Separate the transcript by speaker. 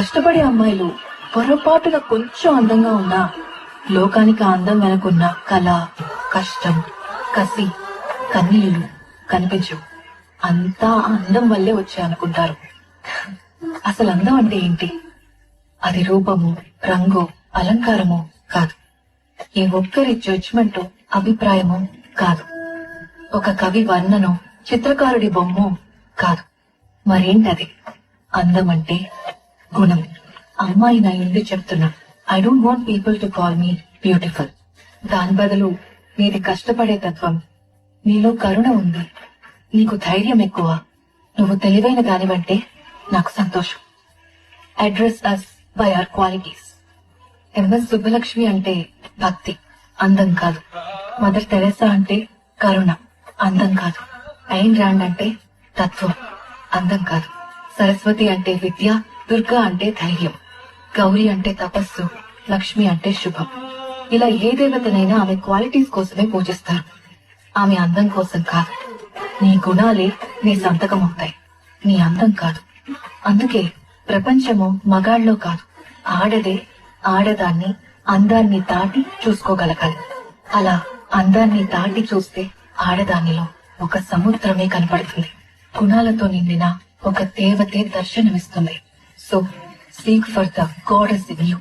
Speaker 1: కష్టపడే అమ్మాయిలు పొరపాటున కొంచెం అందంగా ఉన్నా లోకానికి ఆ అందం వెనకున్న కళ, కష్టం, కసి, కన్నీళ్లు కనిపించవు. అంతా ఆ అందం వల్లే వచ్చాయనుకుంటారు. అసలు అందం అంటే ఏంటి? అది రూపము, రంగు, అలంకారము కాదు. ఏ ఒక్కరి జడ్జ్మెంట్, అభిప్రాయము కాదు. ఒక కవి వర్ణనో, చిత్రకారుడి బొమ్మో కాదు. మరేంటది? అందం అంటే గుణం. అమ్మాయి నా ఇంటి చెప్తున్నా, I don't want people to call me beautiful. దాని బదులు నీది కష్టపడే తత్వం, నీలో కరుణ ఉంది, నీకు ధైర్యం ఎక్కువ, నువ్వు తెలివైన దానివంటే నాకు సంతోషం. Address us by our qualities. MS Subbulakshmi అంటే భక్తి, అందం కాదు. మదర్ తెరెసా అంటే కరుణ, అందం కాదు. ఐన్ రాండ్ అంటే తత్వం, అందం కాదు. సరస్వతి అంటే విద్య, దుర్గా అంటే ధైర్యం, గౌరీ అంటే తపస్సు, లక్ష్మి అంటే శుభం. ఇలా ఏ దేవతనైనా ఆమె క్వాలిటీస్ కోసమే పూజిస్తారు, ఆమె అందం కోసం కాదు. నీ గుణాలే నీ సంతకం అవుతాయి, నీ అందం కాదు. అందుకే ప్రపంచము మగాళ్ళలో కాదు, ఆడదే ఆడదాన్ని అందాన్ని దాటి చూసుకోగలగాలి. అలా అందాన్ని దాటి చూస్తే ఆడదానిలో ఒక సముద్రమే కనపడుతుంది. గుణాలతో నిండిన ఒక దేవతే దర్శనమిస్తుంది. So seek for the goddess in you.